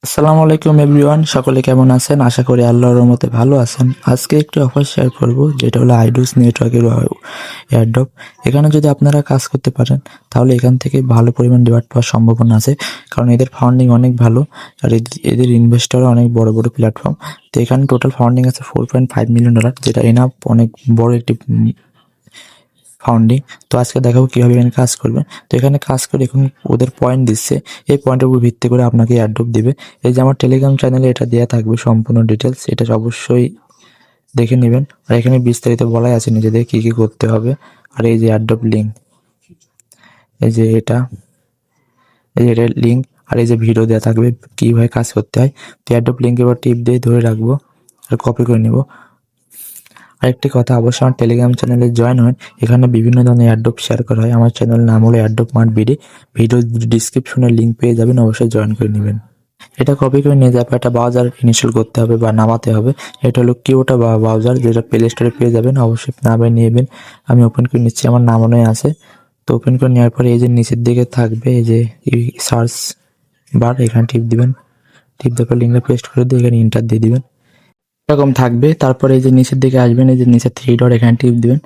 আসসালামু আলাইকুম এভরিওয়ান, সকলে কেমন আছেন? আশা করি আল্লাহর রহমতে ভালো আছেন। আজকে একটি অফার শেয়ার করব, যেটা হলো আইডুস নেটওয়ার্কের এয়ারড্রপ। এখানে যদি আপনারা কাজ করতে পারেন তাহলে এখান থেকে ভালো পরিমাণ রিওয়ার্ড পাওয়ার সম্ভাবনা আছে, কারণ এদের ফান্ডিং অনেক ভালো। আর এদের ইনভেস্টর অনেক বড় বড় প্ল্যাটফর্ম। তো এখানে টোটাল ফান্ডিং আছে $4.5 মিলিয়ন, যেটা এনাফ অনেক বড় একটি ফান্ডিং। তো আজকে দেখাবো কিভাবে এখানে কাজ করবে। তো এখানে কাজ করে এখন ওদের পয়েন্ট দিচ্ছে, এই পয়েন্টের উপর ভিত্তি করে আপনাকে এয়ারড্রপ দিবে। এই যে আমার টেলিগ্রাম চ্যানেলে এটা দেওয়া থাকবে সম্পূর্ণ ডিটেলস, এটা অবশ্যই দেখে নেবেন। আর এখানে বিস্তারিত বলাই আছে নিজেদের কি কি করতে হবে। আর এই যে এয়ারড্রপ লিঙ্ক, এই যে এটা, এই যে এটার লিঙ্ক, আর এই যে ভিডিও দেওয়া থাকবে কীভাবে কাজ করতে হয়। তো এয়ারড্রপ লিঙ্কের উপর টিপ দিয়ে ধরে রাখবো আর কপি করে নেব। আরেকটি কথা, অবশ্যই আমার টেলিগ্রাম চ্যানেলে জয়েন হন। এখানে বিভিন্ন ধরনের এয়ারড্রপ শেয়ার করা হয়। আমার চ্যানেলের নাম হলো এয়ারড্রপ মার্ট বিডি। ভিডিও ডিসক্রিপশনে লিঙ্ক পেয়ে যাবেন, অবশ্যই জয়েন করে নেবেন। এটা কপি করে নিয়ে যাবে, একটা ব্রাউজার ইনস্টল করতে হবে বা নামাতে হবে। এটা হলো কিউটা বা ব্রাউজার, যেটা প্লে স্টোরে পেয়ে যাবেন, অবশ্যই নামিয়ে নেবেন। আমি ওপেন করে নিচ্ছি, আমার নামানোই আছে। তো ওপেন করে নেওয়ার পরে এই যে নিচের দিকে থাকবে এই যে সার্চ বার, এখানে টিপ দিবেন। টিপ দেওয়ার পর লিঙ্কটা পেস্ট করে দিয়ে এখানে ইন্টার দিয়ে দিবেন। এরকম থাকবে। তারপরে এই যে নিচের দিকে আসবেন, এই যে নিচে থ্রি ডট, এখানে টিপ দিবেন।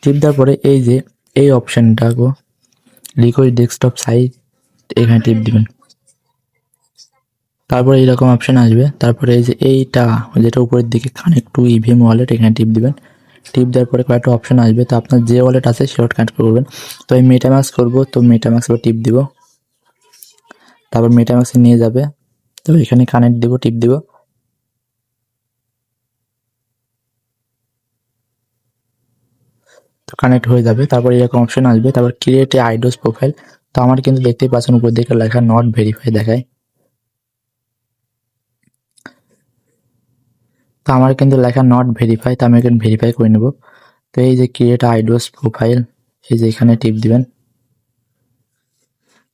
টিপ দেওয়ার পরে এই যে এই অপশনটা গো, লিকুইড ডেস্কটপ সাইট, এখানে টিপ দিবেন। তারপরে এইরকম অপশন আসবে। তারপরে এই যে এইটা, যেটা উপরের দিকে কানেক্ট টু ইভিএম ওয়ালেট, এখানে টিপ দিবেন। টিপ দেওয়ার পরে কয়েকটা অপশন আসবে। তো আপনার যে ওয়ালেট আছে সে ওয়ালেট কানেক্ট করবেন। তো আমি মেটামাস্ক করবো, তো মেটামাস্ক টিপ দিব। তারপর মেটামাস্কে নিয়ে যাবে, তো এখানে কানেক্ট দিব, টিপ দিব। তো কানেক্ট হয়ে যাবে। তারপর এরকম অপশন আসবে। তারপর ক্রিয়েট এ আইডোস প্রোফাইল। তো আমার কিন্তু দেখতেই পাচ্ছেন উপর দিকে লেখা নট ভেরিফাই দেখায়। তো আমার কিন্তু লেখা নট ভেরিফাই, তো আমি এখানে ভেরিফাই করে নেব। তো এই যে ক্রিয়েট আইডোস প্রোফাইল, এই যে এখানে টিপ দিবেন।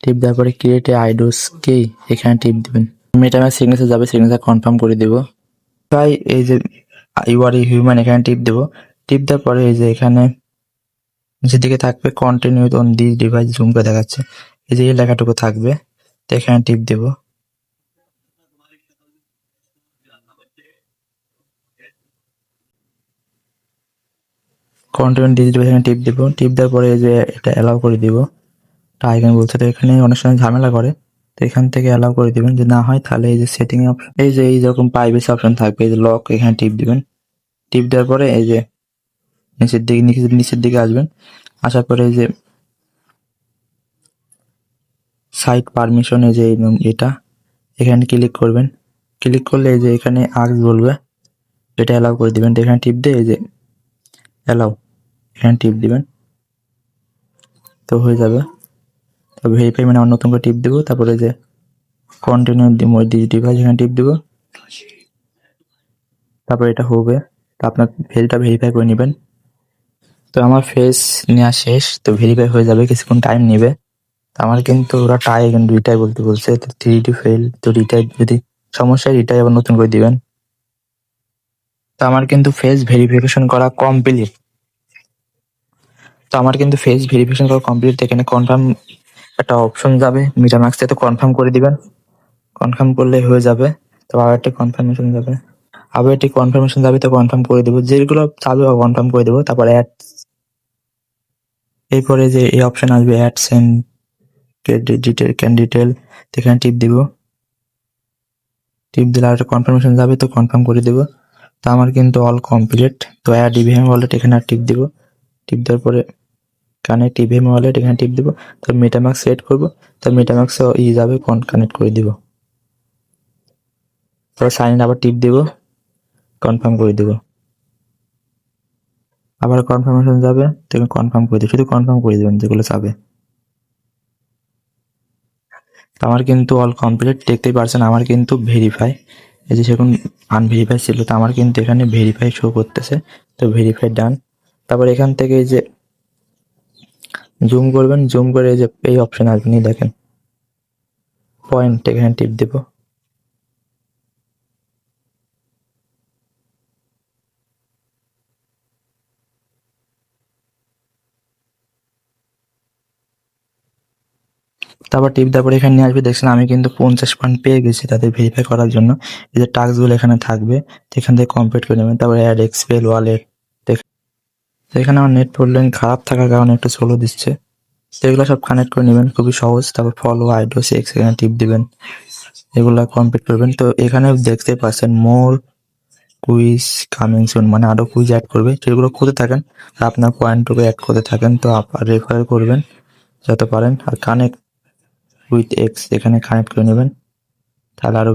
টিপ দেওয়ার পরে ক্রিয়েট এ আইডোস কে, এখানে টিপ দিবেন। মেটামাস্ক সিগনেচার যাবে, সিগনেচার কনফার্ম করে দেব। তাই এই যে ইউ আর হিউম্যান, এখানে টিপ দেব। টিপ দেওয়ার পরে এই যে এখানে নিচের দিকে থাকবে continue on this device, zoom করে দেখাচ্ছে। এই যে এই লেখাটুকু থাকবে, তো এখানে টিপ দেব। কন্টিনিউ দিস ডিভাইস, এখানে টিপ দেব। টিপ দেওয়ার পরে এই যে এটা অ্যালাউ করে দিব। এখানে বলছে, তো এখানে অনেক সময় ঝামেলা করে। তো এখান থেকে অ্যালাউ করে দিবেন। যদি না হয় তাহলে এই যে সেটিং অপশন, এই যে এইরকম প্রাইভেসি অপশন থাকবে, এই যে লক, এখানে টিপ দিবেন। টিপ দেওয়ার পরে এই যে নিচের দিকে আসবেন। আসার পরে এই যে সাইট পারমিশন, এই যে এটা এখানে ক্লিক করবেন। ক্লিক করলে এই যে এখানে আক্স বলবে, এটা অ্যালাউ করে দিবেন। এখানে টিপ দিয়ে এই যে অ্যালাউ, এখানে টিপ দিবেন, তো হয়ে যাবে। তো ভেরিফাই মানে আমার নতুন করে টিপ দেবো। তারপরে যে কন্টিনিউ ডিভাইস, এখানে টিপ দেবো। তারপর এটা হবে। তো আপনার ফেলটা ভেরিফাই করে নেবেন। তো আমার ফেস নেওয়া শেষ, তো ভেরিফাই হয়ে যাবে, কিছুক্ষণ টাইম নেবে। তো আমার কিন্তু ওরা কিন্তু রিটাই বলতে বলছে। তো 3D ফেল, তো রিটাই যদি সমস্যা হয় রিটাই আবার নতুন করে দিবেন। তো আমার কিন্তু ফেস ভেরিফিকেশন করা কমপ্লিট। তো আমার কিন্তু ফেস ভেরিফিকেশন করা কমপ্লিট। এখানে কনফার্ম একটা অপশন যাবে, মিটামাক্সে, তো কনফার্ম করে দিবেন। কনফার্ম করলে হয়ে যাবে। তো আবার একটা কনফার্মেশন যাবে, আবার একটি কনফার্মেশন যাবে, তো কনফার্ম করে দেবো। যেগুলো চাবে কনফার্ম করে দেবো। তারপর অ্যাড, এরপরে যে এই অপশন আসবে অ্যাডস এন্ড ডিটেল, এখানে টিপ দিব। টিপ দিলে আর একটা কনফার্মেশন যাবে, তো কনফার্ম করে দেবো। তো আমার কিন্তু অল কমপ্লিট। তো অ্যাড ইভিএম ওয়ালেট, এখানে আর টিপ দিব। টিপ দেওয়ার পরে কানেক্ট ইভিএম ওয়ালেট, এখানে টিপ দিব। তো মেটামাক্স সেট করবো। তো মেটামাক্স যাবে, কানেক্ট করে দিব। তারপর সাইন ইন, আবার টিপ দিব, কনফার্ম করে দিব। আবার কনফার্মেশন যাবে, তো কনফার্ম করে দিব। শুধু কনফার্ম করে দেবেন যেগুলো চাবে। তো আমার কিন্তু অল কমপ্লিট, দেখতেই পারছেন আমার কিন্তু ভেরিফাই। এই যে সেরকম আনভেরিফাই ছিল, তো আমার কিন্তু এখানে ভেরিফাই শো করতেছে। তো ভেরিফাই ডান। তারপর এখান থেকে এই যে জুম করবেন, জুম করে এই যে এই অপশন আসবেন, দেখেন পয়েন্ট, এখানে টিপ দেব। তারপর টিপ দেওয়ার পরে এখানে নিয়ে আসবে। দেখছেন আমি কিন্তু 50 পয়েন্ট পেয়ে গেছি তাদের ভেরিফাই করার জন্য। এই যে টাস্কগুলো এখানে থাকবে, তো এখান থেকে কমপ্লিট করে নেবেন। তারপরে অ্যাড এক্সপেল ওয়ালেট, তো এখানে আমার নেট প্রবলেম খারাপ থাকার কারণে একটু স্লো দিচ্ছে। তো এগুলো সব কানেক্ট করে নেবেন, খুবই সহজ। তারপর ফলো আইডো সেক্স এখানে টিপ দিবেন, এগুলা কমপ্লিট করবেন। তো এখানে দেখতে পাচ্ছেন মোর কুইজ কামিং সুন, মানে আরো কুইজ অ্যাড করবে, সেগুলো খুঁজে থাকেন আর আপনার পয়েন্টটুকু অ্যাড করতে থাকেন। তো আপনার রেফার করবেন যত পারেন। আর কানেক্ট উইথ এক্স এখানে কানেক্ট করে নেবেন, তাহলে আরো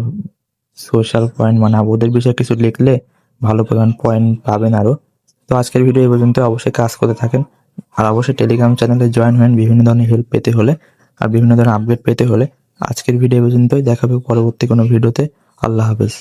সোশ্যাল পয়েন্ট, মানে ওদের বিষয়ে কিছু লিখলে ভালো পরিমাণ পয়েন্ট পাবেন আরো। তো আজকের ভিডিও এই পর্যন্ত। অবশ্যই কাজ করতে থাকেন আর অবশ্যই টেলিগ্রাম চ্যানেলে জয়েন হন বিভিন্ন ধরনের হেল্প পেতে হলে আর বিভিন্ন ধরনের আপডেট পেতে হলে। আজকের ভিডিও এই পর্যন্তই, দেখা হবে পরবর্তী কোনো ভিডিওতে। আল্লাহ হাফেজ।